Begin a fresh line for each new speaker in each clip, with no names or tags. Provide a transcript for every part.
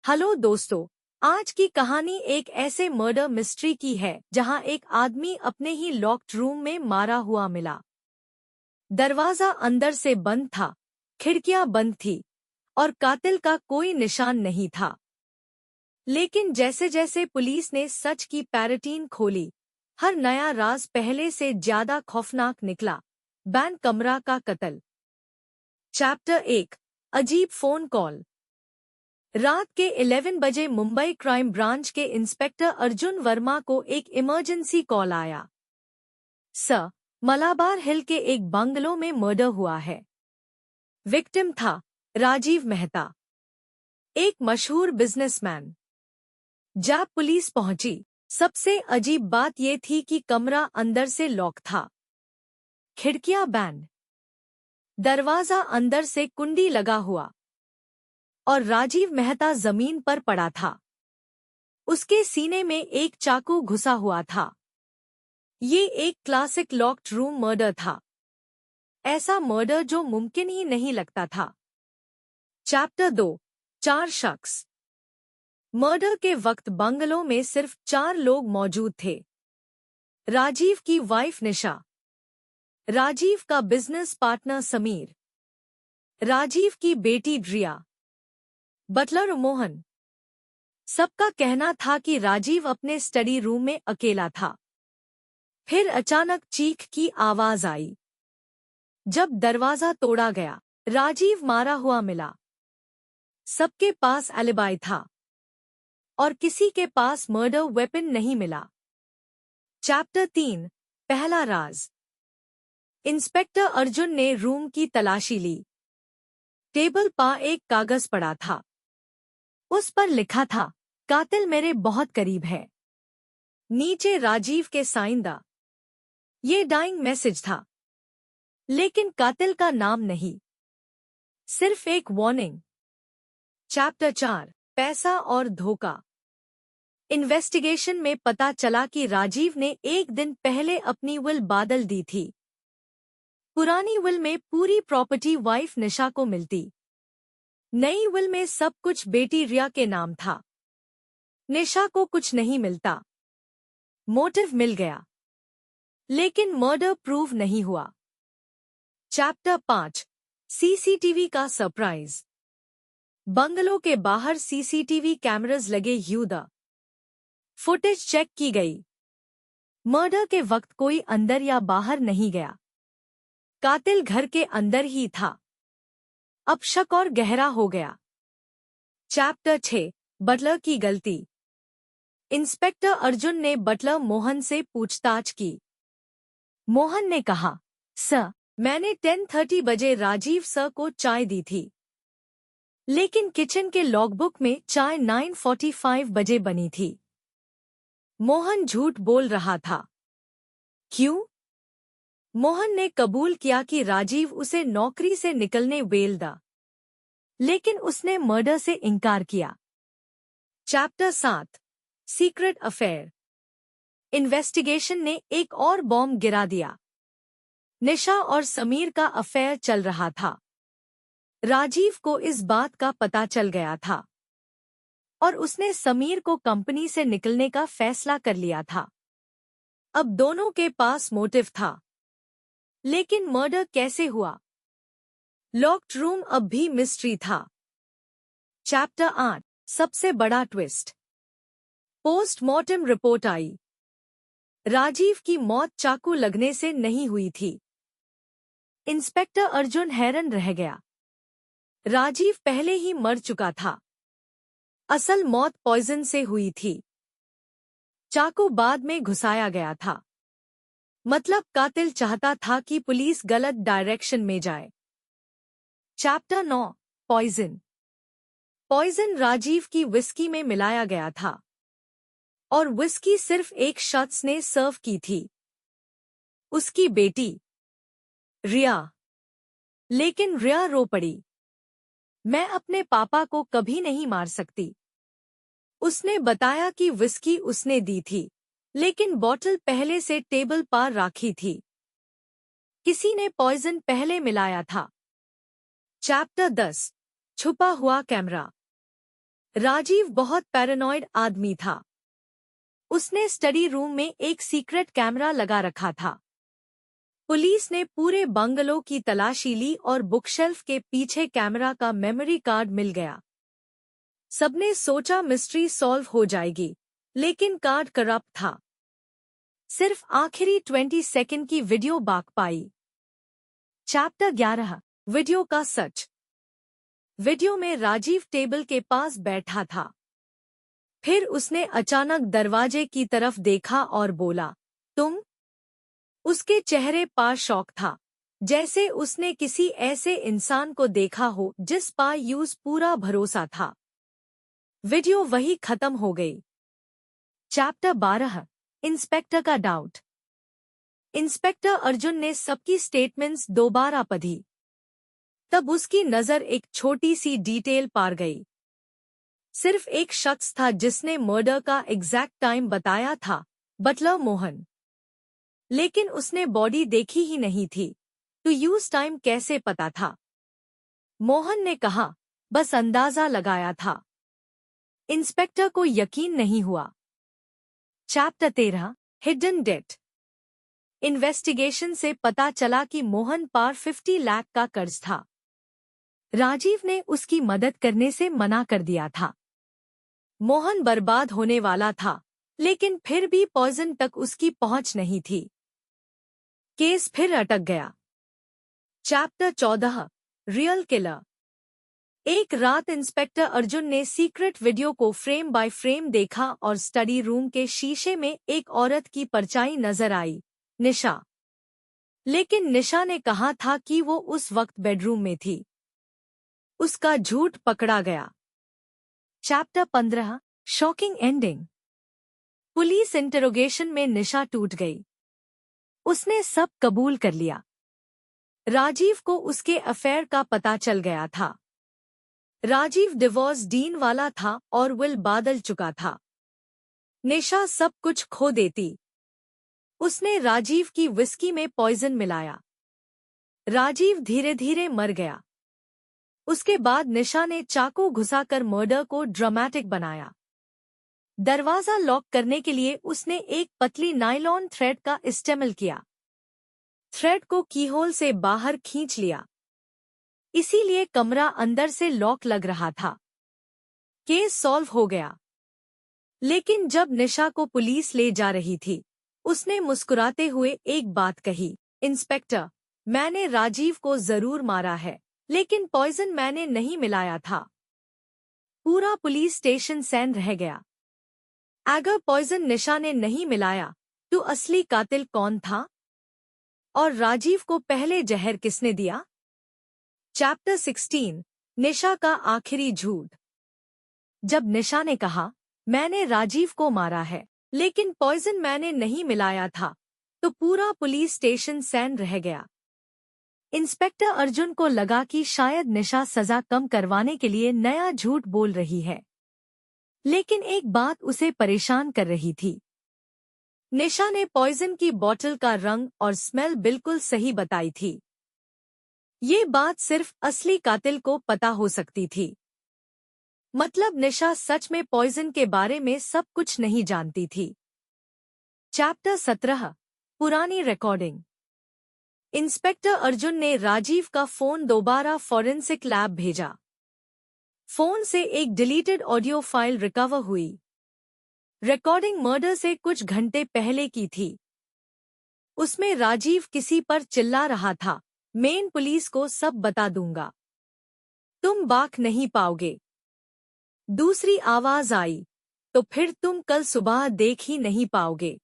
Hello दोस्तों। आज की कहानी एक ऐसे मर्डर मिस्ट्री की है जहां एक आदमी अपने ही लॉक्ड रूम में मारा हुआ मिला। दरवाजा अंदर से बंद था, खिड़कियां बंद थी और कातिल का कोई निशान नहीं था। लेकिन जैसे जैसे पुलिस ने सच की पैराटीन खोली, हर नया राज पहले से ज्यादा खौफनाक निकला। बैन कमरा का कत्ल। चैप्टर 1। अजीब फोन कॉल। रात के 11 बजे मुंबई क्राइम ब्रांच के इंस्पेक्टर अर्जुन वर्मा को एक इमरजेंसी कॉल आया। सर, मलाबार हिल के एक बंगलो में मर्डर हुआ है। विक्टिम था राजीव मेहता, एक मशहूर बिजनेसमैन। जब पुलिस पहुंची, सबसे अजीब बात यह थी कि कमरा अंदर से लॉक था, खिड़कियां बंद, दरवाजा अंदर से कुंडी लगा हुआ और राजीव मेहता जमीन पर पड़ा था। उसके सीने में एक चाकू घुसा हुआ था। ये एक क्लासिक लॉक्ड रूम मर्डर था। ऐसा मर्डर जो मुमकिन ही नहीं लगता था। चैप्टर 2। 4 शख्स। मर्डर के वक्त बंगलो में सिर्फ 4 लोग मौजूद थे। राजीव की वाइफ निशा, राजीव का बिजनेस पार्टनर समीर, राजीव की बेटी ड्रिया, बटलर मोहन। सबका कहना था कि राजीव अपने स्टडी रूम में अकेला था। फिर अचानक चीख की आवाज आई। जब दरवाजा तोड़ा गया, राजीव मारा हुआ मिला। सबके पास एलिबाई था और किसी के पास मर्डर वेपन नहीं मिला। चैप्टर 3। पहला राज। इंस्पेक्टर अर्जुन ने रूम की तलाशी ली। टेबल पर एक कागज पड़ा था। उस पर लिखा था, कातिल मेरे बहुत करीब है। नीचे राजीव के साइन था। ये डाइंग मैसेज था, लेकिन कातिल का नाम नहीं, सिर्फ एक वार्निंग। चैप्टर 4। पैसा और धोखा। इन्वेस्टिगेशन में पता चला कि राजीव ने एक दिन पहले अपनी विल बादल दी थी। पुरानी विल में पूरी प्रॉपर्टी वाइफ निशा को मिलती। नई विल में सब कुछ बेटी रिया के नाम था। निशा को कुछ नहीं मिलता। मोटिव मिल गया, लेकिन मर्डर प्रूव नहीं हुआ। चैप्टर 5। सीसीटीवी का सरप्राइज। बंगलो के बाहर सीसीटीवी कैमरास लगे द फुटेज चेक की गई। मर्डर के वक्त कोई अंदर या बाहर नहीं गया। कातिल घर के अंदर ही था। अब शक और गहरा हो गया। चैप्टर 6। बटलर की गलती। इंस्पेक्टर अर्जुन ने बटलर मोहन से पूछताछ की। मोहन ने कहा, सर, मैंने 10:30 बजे राजीव सर को चाय दी थी, लेकिन किचन के लॉगबुक में चाय 9:45 बजे बनी थी। मोहन झूठ बोल रहा था। क्यों? मोहन ने कबूल किया कि राजीव उसे नौकरी से निकलने वेल दा, लेकिन उसने मर्डर से इनकार किया। चैप्टर 7। Secret affair. इन्वेस्टिगेशन ने एक और बॉम्ब गिरा दिया। निशा और समीर का अफेयर चल रहा था। राजीव को इस बात का पता चल गया था और उसने समीर को कंपनी से निकलने का फैसला कर लिया था। अब दोनों के पास मोटिव था, लेकिन मर्डर कैसे हुआ? लॉक्ड रूम अब भी मिस्ट्री था। चैप्टर 8। सबसे बड़ा ट्विस्ट। पोस्टमार्टम रिपोर्ट आई। राजीव की मौत चाकू लगने से नहीं हुई थी। इंस्पेक्टर अर्जुन हैरान रह गया। राजीव पहले ही मर चुका था। असल मौत पॉइजन से हुई थी। चाकू बाद में घुसाया गया था। मतलब कातिल चाहता था कि पुलिस गलत डायरेक्शन में जाए। चैप्टर 9। पॉइजन। पॉइजन राजीव की विस्की में मिलाया गया था और विस्की सिर्फ एक शख्स ने सर्व की थी, उसकी बेटी रिया। लेकिन रिया रो पड़ी। मैं अपने पापा को कभी नहीं मार सकती। उसने बताया कि विस्की उसने दी थी, लेकिन बॉटल पहले से टेबल पर रखी थी। किसी ने पॉइजन पहले मिलाया था। चैप्टर 10। छुपा हुआ कैमरा। राजीव बहुत पैरानॉइड आदमी था। उसने स्टडी रूम में एक सीक्रेट कैमरा लगा रखा था। पुलिस ने पूरे बंगलो की तलाशी ली और बुकशेल्फ के पीछे कैमरा का मेमोरी कार्ड मिल गया। सबने सोचा मिस्ट्री सॉल्व हो जाएगी, लेकिन कार्ड करप्ट था। सिर्फ आखिरी 20 सेकंड की वीडियो बाक पाई। चैप्टर 11 वीडियो का सच। वीडियो में राजीव टेबल के पास बैठा था। फिर उसने अचानक दरवाजे की तरफ देखा और बोला, तुम? उसके चेहरे पर शौक था, जैसे उसने किसी ऐसे इंसान को देखा हो जिस पर यूज पूरा भरोसा था। वीडियो वही खत्म हो गई। चैप्टर 12 इंस्पेक्टर का डाउट। इंस्पेक्टर अर्जुन ने सबकी स्टेटमेंट्स दोबारा पढ़ी। तब उसकी नजर एक छोटी सी डिटेल पार गई। सिर्फ एक शख्स था जिसने मर्डर का एग्जैक्ट टाइम बताया था, बटलर मोहन। लेकिन उसने बॉडी देखी ही नहीं थी, तो यूज टाइम कैसे पता था? मोहन ने कहा, बस अंदाजा लगाया था। इंस्पेक्टर को यकीन नहीं हुआ। Chapter 13 hidden date. इन्वेस्टिगेशन से पता चला कि मोहन पर 50 लाख का कर्ज था। राजीव ने उसकी मदद करने से मना कर दिया था। मोहन बर्बाद होने वाला था, लेकिन फिर भी पॉइजन तक उसकी पहुंच नहीं थी। केस फिर अटक गया। Chapter 14 real killer. एक रात इंस्पेक्टर अर्जुन ने सीक्रेट वीडियो को फ्रेम बाय फ्रेम देखा और स्टडी रूम के शीशे में एक औरत की परछाई नजर आई, निशा। लेकिन निशा ने कहा था कि वो उस वक्त बेडरूम में थी। उसका झूठ पकड़ा गया। Chapter 15 shocking ending. Police interrogation में निशा टूट गई। उसने सब कबूल कर लिया। राजीव को उसके अफेयर का पता चल गया था। राजीव डिवोर्स डीन वाला था और विल बदल चुका था। निशा सब कुछ खो देती। उसने राजीव की विस्की में पॉइजन मिलाया। राजीव धीरे धीरे मर गया। उसके बाद निशा ने चाकू घुसाकर मर्डर को ड्रामेटिक बनाया। दरवाजा लॉक करने के लिए उसने एक पतली नायलॉन थ्रेड का इस्तेमाल किया। थ्रेड को कीहोल से बाहर खींच लिया, इसीलिए कमरा अंदर से लॉक लग रहा था। केस सॉल्व हो गया। लेकिन जब निशा को पुलिस ले जा रही थी, उसने मुस्कुराते हुए एक बात कही, इंस्पेक्टर, मैंने राजीव को जरूर मारा है, लेकिन पॉइजन मैंने नहीं मिलाया था। पूरा पुलिस स्टेशन सैन रह गया। अगर पॉइजन निशा ने नहीं मिलाया, तो असली कातिल कौन था? और राजीव को पहले जहर किसने दिया? चैप्टर 16 निशा का आखिरी झूठ। जब निशा ने कहा, मैंने राजीव को मारा है, लेकिन पॉइजन मैंने नहीं मिलाया था, तो पूरा पुलिस स्टेशन सैन रह गया। इंस्पेक्टर अर्जुन को लगा कि शायद निशा सजा कम करवाने के लिए नया झूठ बोल रही है। लेकिन एक बात उसे परेशान कर रही थी। निशा ने पॉइजन की बोतल का रंग और स्मेल बिल्कुल सही बताई थी। ये बात सिर्फ असली कातिल को पता हो सकती थी। मतलब निशा सच में पॉइजन के बारे में सब कुछ नहीं जानती थी। चैप्टर 17 पुरानी रिकॉर्डिंग। इंस्पेक्टर अर्जुन ने राजीव का फोन दोबारा फॉरेंसिक लैब भेजा। फोन से एक डिलीटेड ऑडियो फाइल रिकवर हुई। रिकॉर्डिंग मर्डर से कुछ घंटे पहले की थी। उसमें राजीव किसी पर चिल्ला रहा था, मेन पुलिस को सब बता दूंगा, तुम बाक नहीं पाओगे। दूसरी आवाज आई, तो फिर तुम कल सुबह देख ही नहीं पाओगे।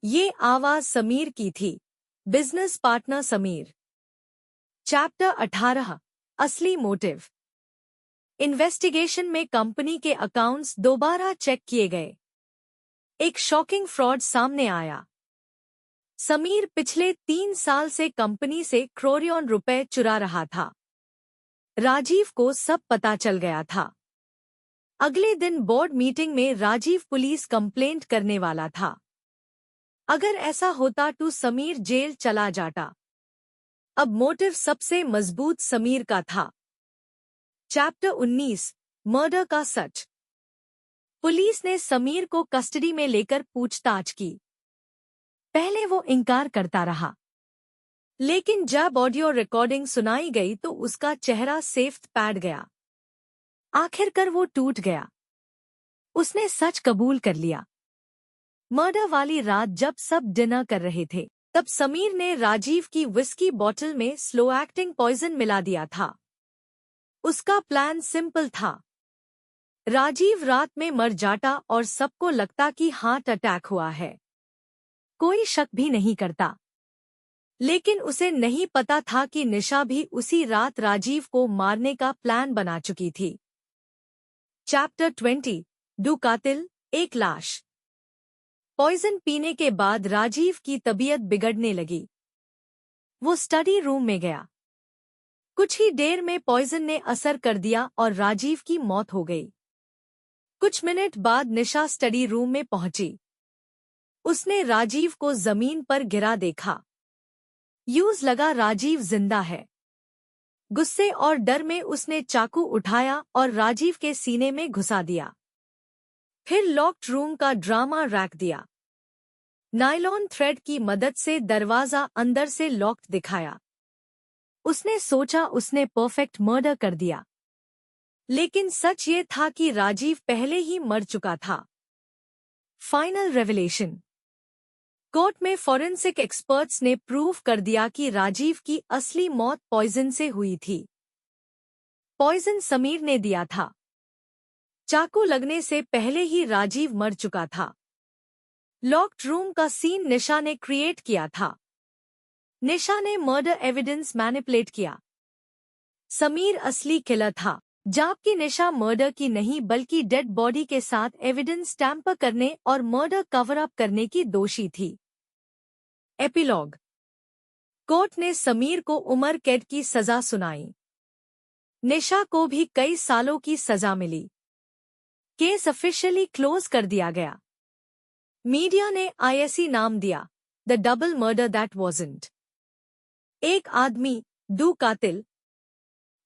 ये आवाज समीर की थी, बिजनेस पार्टनर समीर। चैप्टर 18 असली मोटिव। इन्वेस्टिगेशन में कंपनी के अकाउंट्स दोबारा चेक किए गए। एक शॉकिंग फ्रॉड सामने आया। समीर पिछले 3 साल से कंपनी से करोड़ों रुपए चुरा रहा था। राजीव को सब पता चल गया था। अगले दिन बोर्ड मीटिंग में राजीव पुलिस कंप्लेंट करने वाला था। अगर ऐसा होता तो समीर जेल चला जाता। अब मोटिव सबसे मजबूत समीर का था। चैप्टर 19 मर्डर का सच। पुलिस ने समीर को कस्टडी में लेकर पूछताछ की। पहले वो इनकार करता रहा, लेकिन जब ऑडियो रिकॉर्डिंग सुनाई गई तो उसका चेहरा सेफ पैड गया। आखिरकार वो टूट गया। उसने सच कबूल कर लिया। मर्डर वाली रात जब सब डिनर कर रहे थे, तब समीर ने राजीव की विस्की बॉटल में स्लो एक्टिंग पॉइजन मिला दिया था। उसका प्लान सिंपल था। राजीव रात में मर जाता और सबको लगता कि हार्ट अटैक हुआ है। कोई शक भी नहीं करता। लेकिन उसे नहीं पता था कि निशा भी उसी रात राजीव को मारने का प्लान बना चुकी थी। चैप्टर 20 डू कातिल, एक लाश। पॉइजन पीने के बाद राजीव की तबीयत बिगड़ने लगी। वो स्टडी रूम में गया। कुछ ही देर में पॉइजन ने असर कर दिया और राजीव की मौत हो गई। कुछ मिनट बाद निशा स्टडी रूम में पहुंची। उसने राजीव को जमीन पर गिरा देखा। यूज लगा राजीव जिंदा है। गुस्से और डर में उसने चाकू उठाया और राजीव के सीने में घुसा दिया। फिर लॉक्ड रूम का ड्रामा रैक दिया। नायलॉन थ्रेड की मदद से दरवाजा अंदर से लॉक्ड दिखाया। उसने सोचा उसने परफेक्ट मर्डर कर दिया। लेकिन सच ये था कि राजीव पहले ही मर चुका था। Final revelation. कोर्ट में फॉरेंसिक एक्सपर्ट्स ने प्रूव कर दिया कि राजीव की असली मौत पॉइजन से हुई थी। पॉइजन समीर ने दिया था। चाकू लगने से पहले ही राजीव मर चुका था। लॉक्ड रूम का सीन निशा ने क्रिएट किया था। निशा ने मर्डर एविडेंस मैनिपुलेट किया। समीर असली किलर था, जबकि निशा मर्डर की नहीं बल्कि डेड बॉडी के साथ एविडेंस टैम्पर करने और मर्डर कवर अप करने की दोषी थी। एपिलॉग। कोर्ट ने समीर को उम्र कैद की सजा सुनाई। निशा को भी कई सालों की सजा मिली। केस ऑफिशियली क्लोज कर दिया गया। मीडिया ने आईएससी नाम दिया, the double murder that wasn't. एक आदमी, दो कातिल।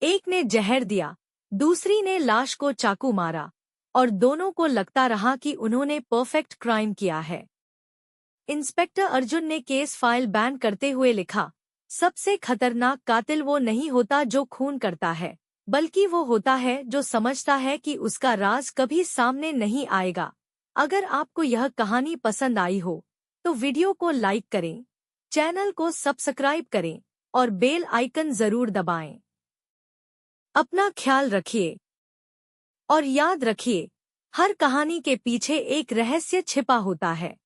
एक ने जहर दिया, दूसरी ने लाश को चाकू मारा, और दोनों को लगता रहा कि उन्होंने परफेक्ट क्राइम किया है। इंस्पेक्टर अर्जुन ने केस फाइल बैन करते हुए लिखा, सबसे खतरनाक कातिल वो नहीं होता जो खून करता है, बल्कि वो होता है जो समझता है कि उसका राज कभी सामने नहीं आएगा। अगर आपको यह कहानी पसंद आई हो तो वीडियो को लाइक करें, चैनल को सब्सक्राइब करें और बेल आइकन जरूर दबाएं। अपना ख्याल रखिए और याद रखिए, हर कहानी के पीछे एक रहस्य छिपा होता है।